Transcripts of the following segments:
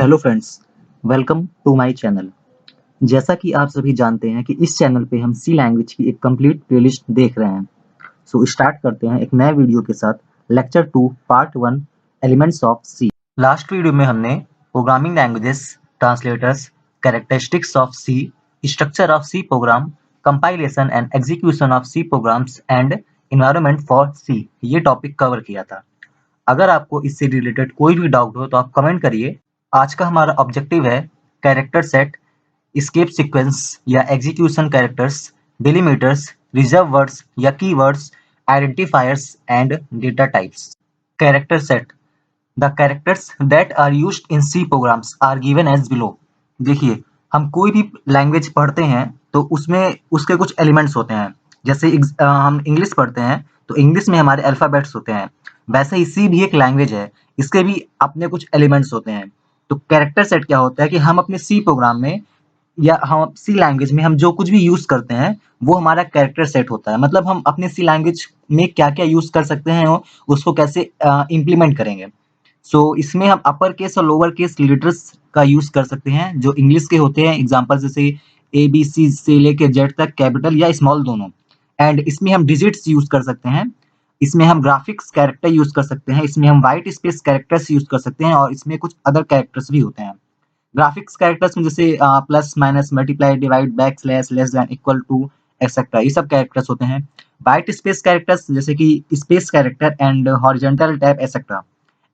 Hello friends, welcome to my channel. जैसा कि आप सभी जानते हैं कि इस चैनल पे हम सी लैंग्वेज की एक कंप्लीट प्लेलिस्ट देख रहे हैं। सो स्टार्ट करते हैं एक नए वीडियो के साथ। Lecture 2 part 1 elements of C. Last video में हमने programming languages, translators, characteristics of C, structure of C program, compilation and execution of C programs and environment for C ये टॉपिक कवर किया था। अगर आपको इससे रिलेटेड कोई भी डाउट हो तो आप कमेंट करिए। आज का हमारा ऑब्जेक्टिव है कैरेक्टर सेट, एस्केप सीक्वेंस या execution characters, delimiters, reserve words या keywords, identifiers and data types. Character set, the characters that are used in C programs are given as below. देखिए, हम कोई भी लैंग्वेज पढ़ते हैं तो उसमें उसके कुछ एलिमेंट्स होते हैं। जैसे हम इंग्लिश पढ़ते हैं तो इंग्लिश में हमारे अल्फाबेट्स होते हैं। वैसे ही सी भी एक लैंग्वेज है, इसके भी अपने कुछ एलिमेंट्स होते हैं। तो कैरेक्टर सेट क्या होता है कि हम अपने सी प्रोग्राम में या हम सी लैंग्वेज में हम जो कुछ भी यूज करते हैं वो हमारा कैरेक्टर सेट होता है। मतलब हम अपने सी लैंग्वेज में क्या क्या यूज कर सकते हैं और उसको कैसे इम्प्लीमेंट करेंगे। सो इसमें हम अपर केस और लोअर केस लेटर्स का यूज कर सकते हैं जो इंग्लिश के होते हैं। एग्जांपल जैसे ए बी सी से लेके जेड तक, कैपिटल या स्मॉल दोनों। एंड इसमें हम डिजिट्स यूज कर सकते हैं। इसमें हम ग्राफिक्स कैरेक्टर यूज कर सकते हैं। इसमें हम वाइट स्पेस कैरेक्टर्स यूज कर सकते हैं और इसमें कुछ अदर कैरेक्टर्स भी होते हैं। ग्राफिक्स कैरेक्टर्स में जैसे plus minus multiply divide back slash less than equal to etcetera, ये सब कैरेक्टर्स होते हैं। वाइट स्पेस कैरेक्टर्स जैसे कि space character and horizontal tab etcetera.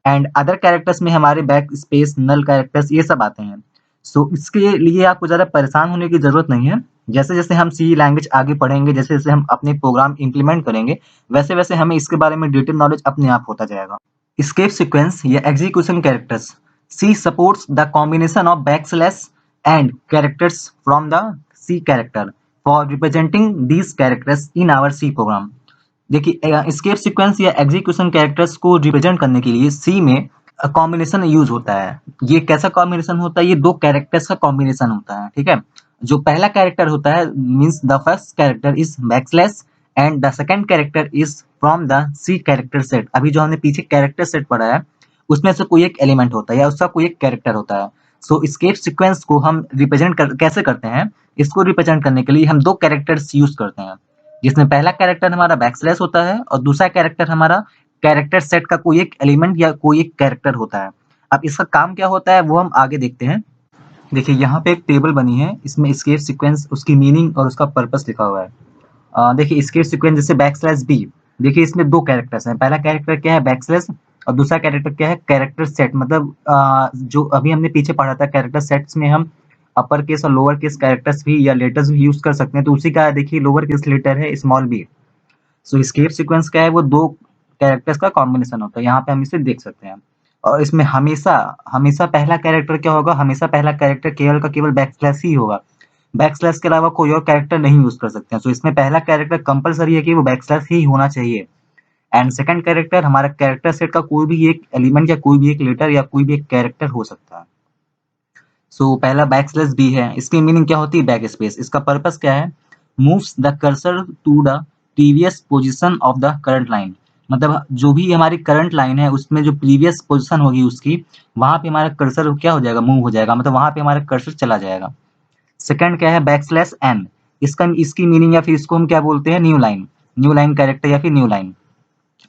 And other characters में हमारे बैक स्पेस, नल कैरेक्टर्स ये सब आते हैं। सो इसके लिए आपको ज़्यादा परेशान होने की ज़रूरत नहीं है। जैसे जैसे हम सी लैंग्वेज आगे पढ़ेंगे, जैसे जैसे हम अपने प्रोग्राम इंप्लीमेंट करेंगे, वैसे वैसे हमें इसके बारे में डिटेल नॉलेज अपने आप होता जाएगा। एस्केप सीक्वेंस या execution characters, C supports the combination of backslash and characters from the C character for representing these characters in our C program. देखिए, एस्केप सीक्वेंस या एग्जीक्यूशन कैरेक्टर्स को रिप्रेजेंट करने के लिए सी में कॉम्बिनेशन यूज होता है। ये कैसा कॉम्बिनेशन होता है? ये दो कैरेक्टर्स का कॉम्बिनेशन होता है, ठीक है। जो पहला कैरेक्टर होता है means the first character is backslash and the second character is from the C character set. अभी जो हमने पीछे कैरेक्टर सेट पढ़ा है उसमें से कोई एक एलिमेंट होता है या उसका कोई एक कैरेक्टर होता है। सो एस्केप सीक्वेंस को हम कैसे करते हैं? इसको रिप्रेजेंट करने के लिए हम दो कैरेक्टर्स यूज करते हैं, जिसमें पहला कैरेक्टर हमारा बैकस्लैश होता है और दूसरा कैरेक्टर हमारा कैरेक्टर सेट का कोई एक एलिमेंट या कोई एक कैरेक्टर होता है। अब इसका काम क्या होता है वो हम आगे देखते हैं। देखिए, यहाँ पे एक टेबल बनी है, इसमें एस्केप सीक्वेंस, उसकी मीनिंग और उसका पर्पस लिखा हुआ है। देखिए, एस्केप सीक्वेंस जैसे बैकस्लैश बी। देखिए, इसमें दो कैरेक्टर्स हैं। पहला कैरेक्टर क्या है? बैकस्लैश। और दूसरा कैरेक्टर क्या है? Character set. मतलब जो अभी हमने पीछे पढ़ा था कैरेक्टर सेट्स में हम अपर केस और लोअर केस कैरेक्टर्स भी या लेटर्स भी यूज कर सकते हैं। तो उसी का देखिए लोअर केस लेटर है स्मॉल बी। सो एस्केप सीक्वेंस क्या है? वो दो कैरेक्टर्स का कॉम्बिनेशन होता है। यहाँ पे हम इसे देख सकते हैं। और इसमें हमेशा हमेशा पहला कैरेक्टर क्या होगा? हमेशा पहला कैरेक्टर केवल का केवल बैकस्लैश ही होगा। बैकस्लैश के अलावा कोई और कैरेक्टर नहीं यूज कर सकते हैं। सो इसमें पहला कैरेक्टर कंपलसरी है कि वो बैकस्लैश ही होना चाहिए। एंड सेकंड कैरेक्टर हमारा कैरेक्टर सेट का कोई भी एक एलिमेंट या कोई भी एक लेटर या कोई भी एक कैरेक्टर हो सकता है। सो पहला बैकस्लैश बी है। इसकी मीनिंग क्या होती है? Back space. इसका पर्पस क्या है? Moves the cursor to the previous position of the current line. मतलब जो भी हमारी करंट लाइन है उसमें जो प्रीवियस पोजीशन होगी उसकी, वहां पे हमारा कर्सर क्या हो जाएगा? मूव हो जाएगा। मतलब वहां पे हमारा कर्सर चला जाएगा। सेकंड क्या है? Backslash N. इसकी मीनिंग या फिर इसको हम क्या बोलते हैं? न्यू लाइन कैरेक्टर या फिर न्यू लाइन।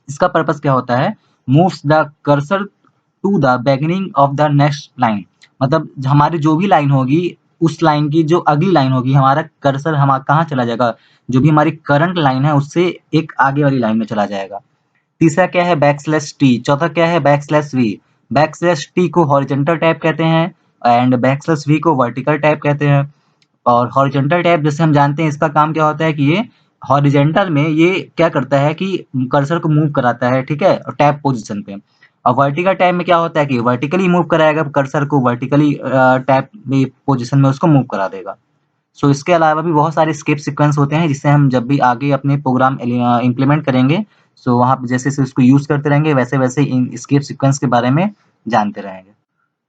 इसका पर्पस क्या होता है? Moves the cursor to the beginning of the next line. मतलब हमारी जो भी लाइन होगी उस लाइन की जो अगली लाइन होगी, हमारा कर्सर हमारा कहाँ चला जाएगा? जो भी हमारी करंट लाइन है उससे एक आगे वाली लाइन में चला जाएगा। तीसरा क्या है? Backslash t. चौथा क्या है? Backslash v. बैकस्लैश टी को हॉरिजॉन्टल टैब कहते हैं एंड बैकस्लैश वी को वर्टिकल टैब कहते हैं। और हॉरिजॉन्टल टैब जैसे हम जानते हैं इसका काम क्या होता है कि ये हॉरिजॉन्टल में ये क्या करता है कि कर्सर को मूव कराता है, ठीक है, टैब पोजीशन पे। और वर्टिकल टैब में क्या होता है कि वर्टिकली मूव कराएगा कर्सर को, वर्टिकली टैब में पोजीशन में उसको मूव करा देगा। सो इसके अलावा भी बहुत सारे स्केप सीक्वेंस होते हैं जिससे हम जब भी आगे अपने प्रोग्राम इंप्लीमेंट करेंगे सो वहाँ पे जैसे जैसे उसको यूज करते रहेंगे वैसे वैसे इन स्केप सीक्वेंस के बारे में जानते रहेंगे।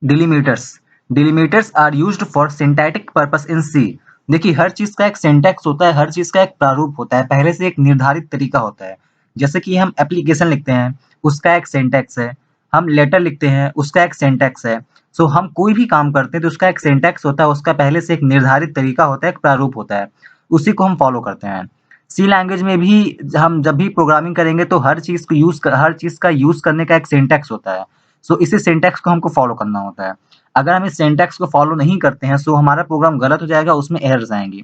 Delimiters. Delimiters are used for syntactic purpose in C. देखिए, हर चीज का एक सिंटैक्स होता है, हर चीज का एक प्रारूप होता है, पहले से एक निर्धारित तरीका होता है। जैसे कि हम एप्लीकेशन लिखते हैं उसका एक सिंटैक्स है, हम लेटर लिखते हैं उसका एक सिंटैक्स है। सो हम कोई भी काम करते हैं तो उसका एक सिंटैक्स होता है, उसका पहले से एक निर्धारित तरीका होता है, एक प्रारूप होता है, उसी को हम फॉलो करते हैं। सी लैंग्वेज में भी हम जब भी प्रोग्रामिंग करेंगे तो हर चीज़ का यूज़ करने का एक सिंटैक्स होता है। सो इसी सिंटैक्स को हमको फॉलो करना होता है। अगर हम इस सिंटैक्स को फॉलो नहीं करते हैं सो हमारा प्रोग्राम गलत हो जाएगा, उसमें एरर्स आएँगी।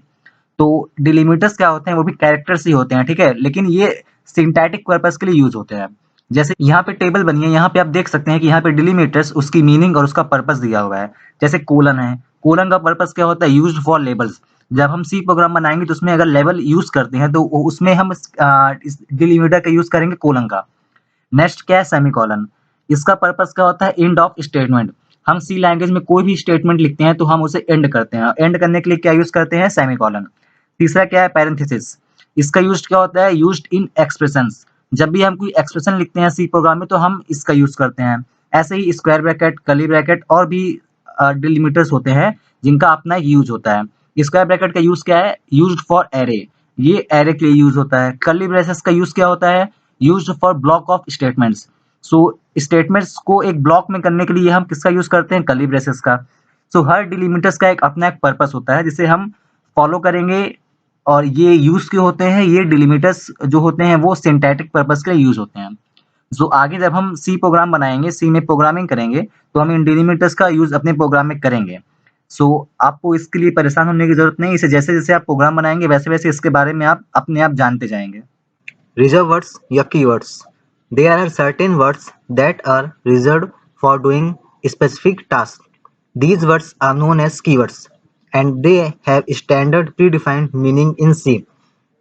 तो डिलिमीटर्स क्या होते हैं, वो भी कैरेक्टर्स ही होते हैं, ठीक है? लेकिन ये सिंटैटिक पर्पस के लिए यूज़ होते हैं। जैसे यहाँ पे टेबल बनी है, यहाँ पे आप देख सकते हैं कि यहाँ पे डिलिमीटर्स उसकी मीनिंग और उसका पर्पस दिया हुआ है। जैसे कोलन है, कोलन का पर्पस क्या होता है? Used for labels. जब हम सी प्रोग्राम बनाएँगे तो उसमें अगर लेबल यूज़ करते हैं तो उसमें हम इस डिलिमीटर का यूज़ करेंगे कोलन का। नेक्स्ट क्या है? सेमीकोलन। इसका पर्पस क्या होता है? End of statement. हम सी लैंग्वेज में कोई भी स्टेटमेंट लिखते हैं तो हम उसे एंड करते हैं। एंड करने के लिए क्या यूज़ करते हैं? सेमीकोलन। तीसरा क्या है? पैरेंथेसिस। इसका यूज़ क्या होता है? Used in expressions. जब भी हम कोई एक्सप्रेशन लिखते हैं सी प्रोग्राम में तो हम इसका यूज़ करते हैं। ऐसे ही स्क्वायर ब्रैकेट, कर्ली ब्रैकेट और भी डिलिमीटर्स होते हैं जिनका अपना एक यूज़ होता है। स्क्वायर ब्रैकेट का यूज़ क्या है? Used for array. ये एरे के लिए यूज़ होता है। कर्ली ब्रेसेस का यूज़ क्या होता है? Used for block of statements. So statements को एक ब्लॉक में करने के लिए हम किसका यूज़ करते हैं? कर्ली ब्रेसेस का। सो हर डिलिमीटर्स का एक अपना एक पर्पस होता है जिसे हम फॉलो करेंगे। और ये यूज़ क्यों होते हैं? ये डिलिमीटर्स जो होते हैं वो सिंटैटिक पर्पस के लिए यूज़ होते हैं। सो आगे जब हम सी प्रोग्राम बनाएँगे, सी में प्रोग्रामिंग करेंगे तो हम इन डिलिमीटर्स का यूज़ अपने प्रोग्राम में करेंगे। सो आपको इसके लिए परेशान होने की ज़रूरत नहीं है। इसे जैसे-जैसे आप प्रोग्राम बनाएँगे वैसे-वैसे इसके बारे में आप अपने आप जानते जाएँगे। Reserved words या keywords. There are certain words that are reserved for doing specific tasks. These words are known as keywords and they have standard predefined meaning in C.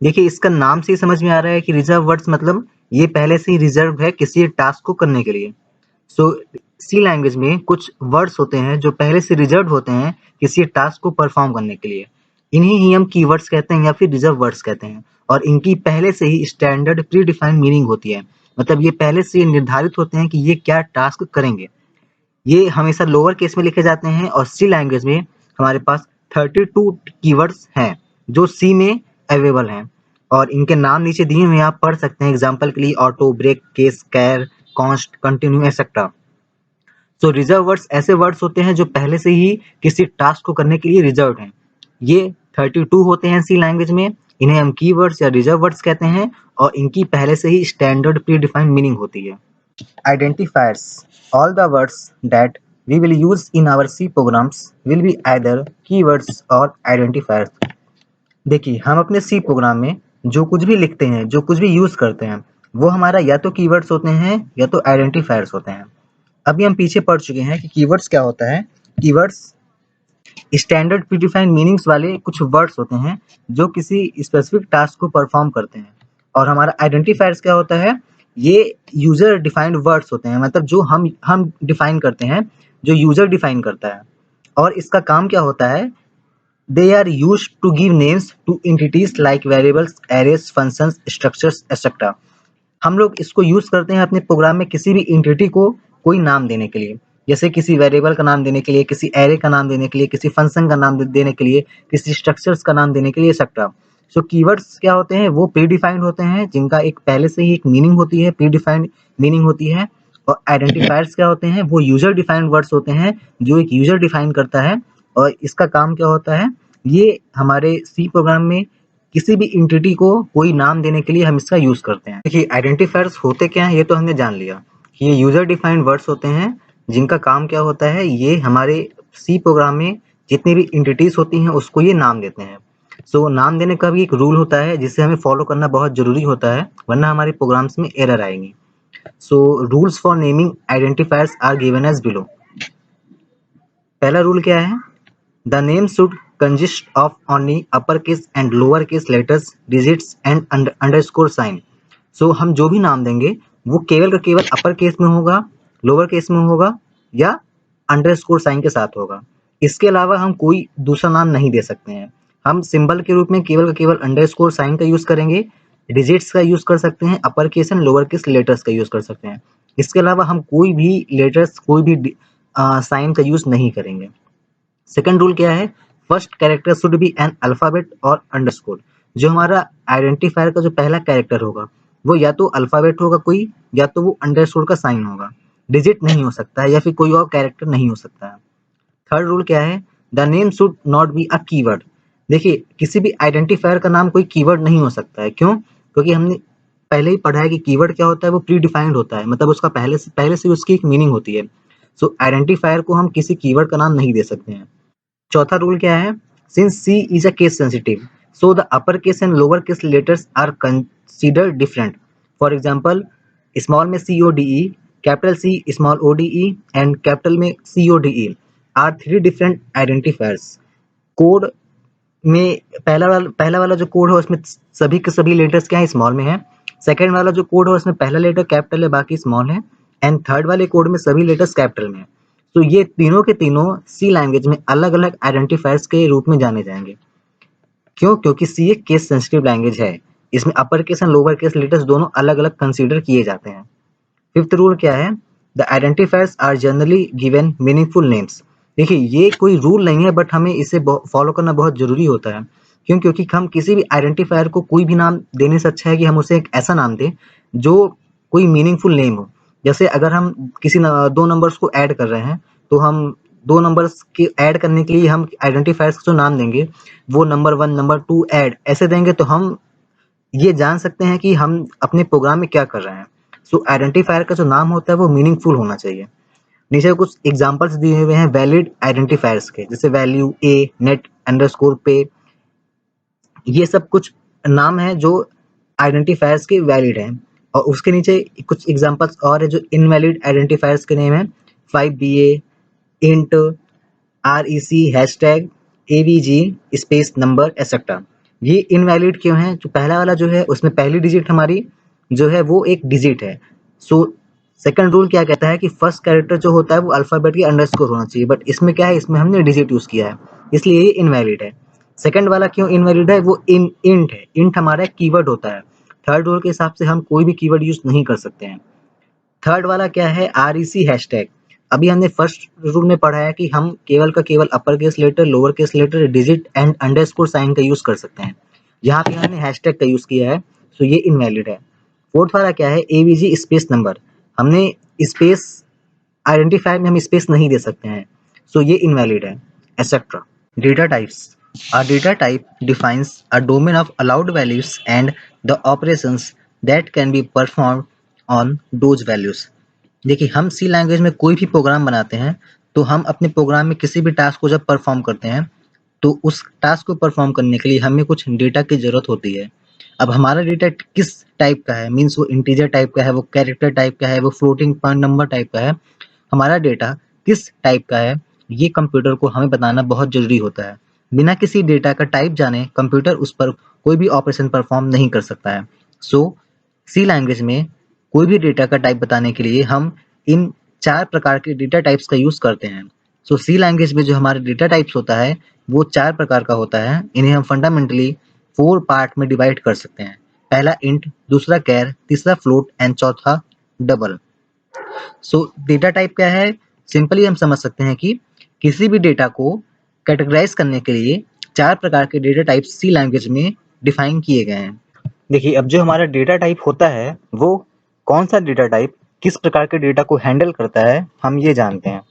देखिए इसका नाम से ही समझ में आ रहा है कि रिजर्व वर्ड्स मतलब ये पहले से ही रिजर्व है किसी टास्क को करने के लिए। सो सी लैंग्वेज में कुछ वर्ड्स होते हैं जो पहले से रिजर्व होते हैं किसी टास्क को परफॉर्म करने के लिए। इन्हीं ही हम कीवर्ड्स कहते हैं या फिर रिजर्व वर्ड्स कहते हैं और इनकी पहले से ही स्टैंडर्ड प्री डिफाइंड मीनिंग होती है। मतलब ये पहले से ही निर्धारित होते हैं कि ये क्या टास्क करेंगे। ये हमेशा लोअर केस में लिखे जाते हैं और सी लैंग्वेज में हमारे पास 32 कीवर्ड्स हैं जो सी में अवेलेबल हैं और इनके नाम नीचे दिए हुए हैं, आप पढ़ सकते हैं। एग्जांपल के लिए ऑटो, ब्रेक, केस, कैर, कॉन्स्ट, कंटिन्यू एक्सेट्रा। सो रिजर्व वर्ड्स ऐसे वर्ड्स होते हैं जो पहले से ही किसी टास्क को करने के लिए रिजर्व हैं। ये 32 होते हैं सी लैंग्वेज में। इन्हें हम कीवर्ड्स या रिजर्व वर्ड्स कहते हैं और इनकी पहले से ही स्टैंडर्ड प्री डिफाइंड मीनिंग होती है। Identifiers. All the words that we will use in our C programs will be either keywords or identifiers. देखिए हम अपने सी प्रोग्राम में जो कुछ भी लिखते हैं, जो कुछ भी यूज़ करते हैं वो हमारा या तो कीवर्ड्स होते हैं या तो आइडेंटिफायर्स होते हैं। अभी हम पीछे पढ़ चुके हैं कि कीवर्ड्स क्या होता है। कीवर्ड्स स्टैंडर्ड प्रीडिफाइंड मीनिंग्स वाले कुछ वर्ड्स होते हैं जो किसी स्पेसिफिक टास्क को परफॉर्म करते हैं। और हमारा आइडेंटिफायर्स क्या होता है? ये यूजर डिफाइंड वर्ड्स होते हैं, मतलब जो हम डिफाइन करते हैं, जो यूजर डिफाइन करता है। और इसका काम क्या होता है? They are used to give names to entities like variables, arrays, functions, structures etcetera. हम लोग इसको यूज करते हैं अपने प्रोग्राम में किसी भी एंटिटी को कोई नाम देने के लिए, जैसे किसी वेरिएबल का नाम देने के लिए, किसी एरे का नाम देने के लिए, किसी फंक्शन का नाम देने के लिए, किसी स्ट्रक्चर्स का नाम देने के लिए एक्सेट्रा। सो कीवर्ड्स क्या होते हैं? वो प्री डिफाइंड होते हैं जिनका एक पहले से ही एक मीनिंग होती है, प्री डिफाइंड मीनिंग होती है। और आइडेंटिफायर्स क्या होते हैं? वो यूजर डिफाइंड वर्ड्स होते हैं जो एक यूजर डिफाइन करता है। और इसका काम क्या होता है? ये हमारे सी प्रोग्राम में किसी भी एंटिटी को कोई नाम देने के लिए हम इसका यूज करते हैं। देखिए आइडेंटिफायर्स होते क्या हैं ये तो हमने जान लिया कि ये यूजर डिफाइंड वर्ड्स होते हैं जिनका काम क्या होता है? ये हमारे सी प्रोग्राम में जितनी भी एंटिटीज होती हैं उसको ये नाम देते हैं। सो नाम देने का भी एक रूल होता है जिसे हमें फॉलो करना बहुत जरूरी होता है, वरना हमारे प्रोग्राम्स में एरर आएंगी। So rules for naming identifiers are given as below. पहला रूल क्या है? The name should consist of only uppercase and lowercase letters, digits and underscore sign. So हम जो भी नाम देंगे वो केवल का केवल अपर केस में होगा, लोअर केस में होगा या अंडरस्कोर साइन के साथ होगा। इसके अलावा हम कोई दूसरा नाम नहीं दे सकते हैं। हम सिंबल के रूप में केवल का केवल अंडरस्कोर साइन का यूज करेंगे, डिजिट्स का यूज कर सकते हैं, अपर case and lower case letters का यूज कर सकते हैं। इसके अलावा हम कोई भी लेटर्स, कोई भी साइन का यूज नहीं करेंगे। सेकंड रूल क्या है? First character should be an alphabet और अंडरस्कोर। जो हमारा आइडेंटिफायर का जो पहला कैरेक्टर होगा वो या तो अल्फाबेट होगा कोई, या तो वो अंडरस्कोर का साइन होगा। डिजिट नहीं हो सकता है या फिर कोई और कैरेक्टर नहीं हो सकता है। थर्ड रूल क्या है, the name should not be a keyword. देखिए किसी भी आइडेंटिफायर का नाम कोई कीवर्ड नहीं हो सकता है, क्यों? क्योंकि हमने पहले ही पढ़ा है कि कीवर्ड क्या होता है, वो प्री डिफाइंड होता है, मतलब उसका पहले से उसकी एक मीनिंग होती है। सो आइडेंटिफायर को हम किसी कीवर्ड का नाम नहीं दे सकते हैं। चौथा रूल क्या है, since C is a case sensitive so the upper case and lower case letters are considered different. For example, small में C O D E, capital C small O D E and capital में C O D E are three different identifiers. Code में पहला वाला जो code है उसमें सभी के सभी लेटर्स क्या है, स्मॉल में है। सेकंड वाला जो कोड है उसमें पहला लेटर कैपिटल है, बाकी स्मॉल है। एंड थर्ड वाले कोड में सभी लेटर्स कैपिटल में है। तो ये तीनों के तीनों सी लैंग्वेज में अलग अलग आइडेंटिफायर्स के रूप में जाने जाएंगे। क्यों? क्योंकि सी एक केस सेंसिटिव लैंग्वेज है, इसमें अपर case and lower case letters दोनों अलग अलग कंसिडर किए जाते हैं। फिफ्थ रूल क्या है, the identifiers are generally given meaningful names. देखिए ये कोई रूल नहीं है, बट हमें इसे फॉलो करना बहुत जरूरी होता है। क्यों? क्योंकि हम किसी भी आइडेंटिफायर को कोई भी नाम देने से अच्छा है कि हम उसे एक ऐसा नाम दें जो कोई मीनिंगफुल नेम हो। जैसे अगर हम दो नंबर्स को ऐड कर रहे हैं, तो हम दो नंबर्स के ऐड करने के लिए हम आइडेंटिफायर्स को जो नाम देंगे वो नंबर 1 नंबर 2 ऐड ऐसे देंगे, तो हम ये जान सकते हैं कि हम अपने प्रोग्राम में क्या कर रहे हैं। सो आइडेंटिफायर का जो नाम होता है वो मीनिंगफुल होना चाहिए। नीचे कुछ एग्जांपल्स दिए हुए हैं वैलिड आइडेंटिफायर्स के, जैसे वैल्यू, ए, नेट, अंडरस्कोर, पे। ये सब कुछ नाम है जो आइडेंटिफायर्स के वैलिड हैं। और उसके नीचे कुछ एग्जांपल्स और है जो इनवैलिड आइडेंटिफायर्स के नेम है, 5BA, int, REC, hashtag, AVG, space number etcetera. ये इनवैलिड क्यों है? जो पहला वाला जो है उसमें पहली डिजिट हमारी जो है वो एक डिजिट है। सो सेकंड रूल क्या कहता है कि फर्स्ट कैरेक्टर जो होता है वो अल्फाबेट या अंडरस्कोर होना चाहिए, बट इसमें क्या है, इसमें हमने डिजिट यूज किया है, इसलिए ये इनवैलिड है। सेकंड वाला क्यों इनवैलिड है? वो इंट है, इंट हमारा कीवर्ड होता है। थर्ड रूल के हिसाब से हम कोई भी कीवर्ड यूज नहीं कर सकते हैं। थर्ड वाला क्या है, REC हैशटैग। अभी हमने फर्स्ट रूल में पढ़ा है कि हम केवल का केवल upper case letter, lower case letter, digit and underscore sign का यूज कर सकते हैं। यहाँ पे हमने हैशटैग का यूज किया है, सो ये इनवैलिड है। फोर्थ वाला क्या है, AVG स्पेस नंबर। हमने स्पेस आइडेंटिफायर में हम स्पेस नहीं दे सकते हैं, सो ये इनवैलिड है, etcetera. Data types. A data type defines a domain of allowed values and the operations that can be performed on those values. देखिए हम सी लैंग्वेज में कोई भी प्रोग्राम बनाते हैं, तो हम अपने प्रोग्राम में किसी भी टास्क को जब परफॉर्म करते हैं, तो उस टास्क को परफॉर्म करने के लिए हमें कुछ डेटा की जरूरत होती है। अब हमारा डेटा किस टाइप का है, मीन्स वो इंटीजर टाइप का है, वो कैरेक्टर टाइप का है, वो फ्लोटिंग पॉइंट नंबर टाइप का है। हमारा डेटा किस टाइप का है, ये कंप्यूटर को हमें बताना बहुत जरूरी होता है। बिना किसी डेटा का टाइप जाने कंप्यूटर उस पर कोई भी ऑपरेशन परफॉर्म नहीं कर सकता है। सो सी लैंग्वेज में कोई भी डेटा का टाइप बताने के लिए हम इन 4 प्रकार के डेटा टाइप्स का यूज करते हैं। सो सी लैंग्वेज में जो हमारे डेटा टाइप्स होता है वो 4 प्रकार का होता है। इन्हें हम फंडामेंटली 4 पार्ट में डिवाइड कर सकते हैं। पहला इंट, दूसरा कैर, तीसरा फ्लोट एंड चौथा डबल। सो डेटा टाइप क्या है, सिंपली हम समझ सकते हैं कि किसी भी डेटा को कैटेगराइज करने के लिए 4 प्रकार के डेटा टाइप सी लैंग्वेज में डिफाइन किए गए हैं। देखिए अब जो हमारा डेटा टाइप होता है वो कौन सा डेटा टाइप किस प्रकार के डेटा को हैंडल करता है, हम ये जानते हैं।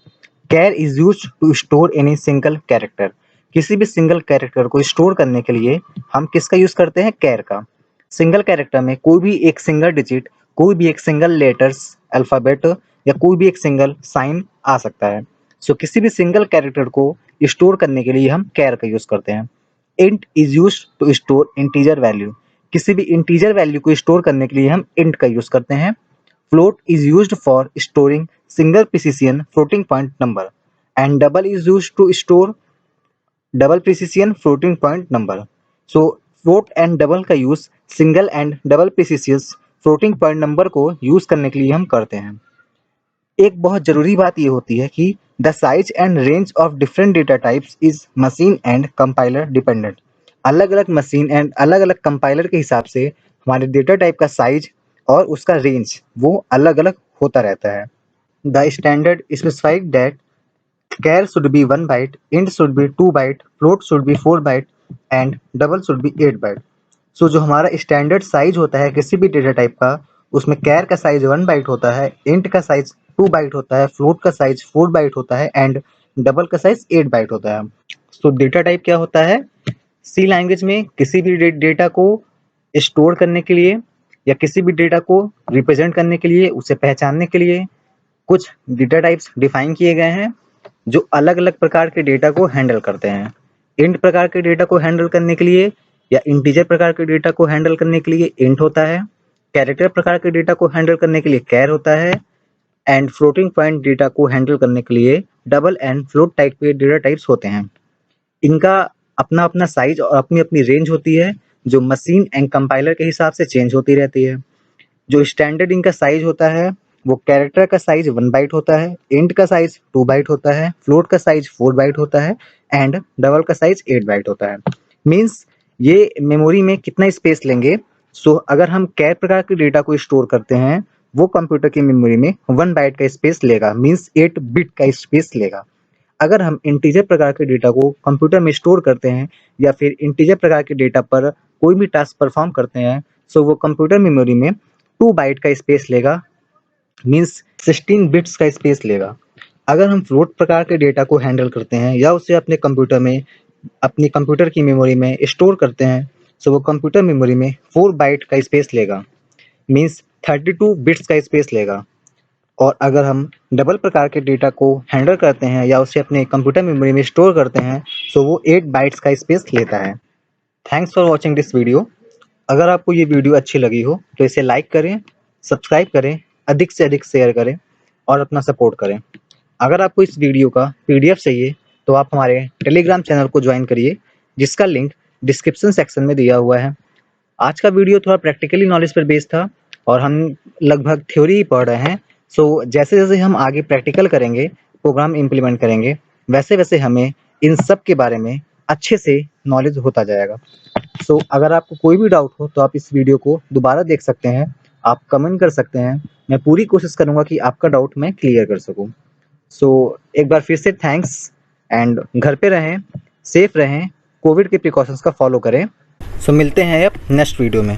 Char is used to store any single character. किसी भी सिंगल कैरेक्टर को स्टोर करने के लिए हम किसका यूज करते हैं, कैर का। सिंगल कैरेक्टर में कोई भी एक सिंगल डिजिट, कोई भी एक सिंगल लेटर्स अल्फाबेट या कोई भी एक सिंगल साइन आ सकता है। सो किसी भी सिंगल कैरेक्टर को स्टोर करने के लिए हम कैर का यूज करते हैं। Int is used to store integer value. किसी भी इंटीजर वैल्यू को स्टोर करने के लिए हम इंट का यूज करते हैं। Float is used for storing single precision floating point number and double is used to store double precision floating point number. So float and double का use single and double precision floating point number को use करने के लिए हम करते हैं। एक बहुत जरूरी बात ये होती है कि the size and range of different data types is machine and compiler dependent. अलग अलग मशीन एंड अलग अलग कंपाइलर के हिसाब से हमारे डेटा टाइप का साइज और उसका रेंज वो अलग अलग होता रहता है। The standard specified that char should be 1 byte, int should be 2 byte, float should be 4 byte and double should be 8 byte. So जो हमारा स्टैंडर्ड साइज होता है किसी भी डेटा टाइप का, उसमें कैर का साइज 1 बाइट होता है, इंट का साइज 2 बाइट होता है, फ्लोट का साइज 4 बाइट होता है एंड डबल का साइज 8 बाइट होता है। सो डेटा टाइप क्या होता है? सी लैंग्वेज में किसी भी डेटा को स्टोर करने के लिए या किसी भी डेटा को रिप्रेजेंट करने के लिए, उसे पहचानने के लिए कुछ डेटा टाइप्स डिफाइन किए गए हैं जो अलग अलग प्रकार के डेटा को हैंडल करते हैं। इंट प्रकार के डेटा को हैंडल करने के लिए या इंटीजर प्रकार के डेटा को हैंडल करने के लिए इंट होता है, कैरेक्टर प्रकार के डेटा को हैंडल करने के लिए कैर होता है, एंड फ्लोटिंग पॉइंट डेटा को हैंडल करने के लिए डबल एंड फ्लोट टाइप के डेटा टाइप्स होते हैं। इनका अपना अपना साइज और अपनी अपनी रेंज होती है जो मशीन एंड कंपाइलर के हिसाब से चेंज होती रहती है। जो स्टैंडर्ड इनका साइज होता है वो कैरेक्टर का साइज 1 बाइट होता है, इंट का साइज 2 बाइट होता है, फ्लोट का साइज 4 बाइट होता है एंड डबल का साइज 8 बाइट होता है। मीन्स ये मेमोरी में कितना स्पेस लेंगे? सो अगर हम कैर प्रकार के डेटा को स्टोर करते हैं वो कंप्यूटर की मेमोरी में 1 बाइट का स्पेस लेगा, मीन्स 8 बिट का स्पेस लेगा। अगर हम इंटीजर प्रकार के डेटा को कंप्यूटर में स्टोर करते हैं या फिर इंटीजर प्रकार के डेटा पर कोई भी टास्क परफॉर्म करते हैं सो वो कंप्यूटर मेमोरी में 2 बाइट का स्पेस लेगा, मीन्स 16 बिट्स का स्पेस लेगा। अगर हम फ्लोट प्रकार के डेटा को हैंडल करते हैं या उसे अपने कंप्यूटर में अपनी कंप्यूटर की मेमोरी में स्टोर करते हैं सो वो कंप्यूटर मेमोरी में 4 बाइट का स्पेस लेगा, मीन्स 32 बिट्स का स्पेस लेगा। और अगर हम डबल प्रकार के डेटा को हैंडल करते हैं या उसे अपने कंप्यूटर मेमोरी में स्टोर करते हैं सो वो 8 बाइट्स का स्पेस लेता है। Thanks for watching this video. अगर आपको ये वीडियो अच्छी लगी हो तो इसे लाइक करें, सब्सक्राइब करें, अधिक से अधिक शेयर करें और अपना सपोर्ट करें। अगर आपको इस वीडियो का पीडीएफ चाहिए तो आप हमारे टेलीग्राम चैनल को ज्वाइन करिए जिसका लिंक डिस्क्रिप्शन सेक्शन में दिया हुआ है। आज का वीडियो थोड़ा प्रैक्टिकली नॉलेज पर बेस्ड था और हम लगभग थ्योरी ही पढ़ रहे हैं। सो जैसे जैसे हम आगे प्रैक्टिकल करेंगे, प्रोग्राम इम्प्लीमेंट करेंगे, वैसे वैसे हमें इन सब के बारे में अच्छे से नॉलेज होता जाएगा। सो अगर आपको कोई भी डाउट हो तो आप इस वीडियो को दोबारा देख सकते हैं, आप कमेंट कर सकते हैं। मैं पूरी कोशिश करूंगा कि आपका डाउट मैं क्लियर कर सकूं। सो एक बार फिर से थैंक्स एंड घर पे रहें, सेफ रहें, कोविड के प्रिकॉशंस का फॉलो करें। सो मिलते हैं अब नेक्स्ट वीडियो में।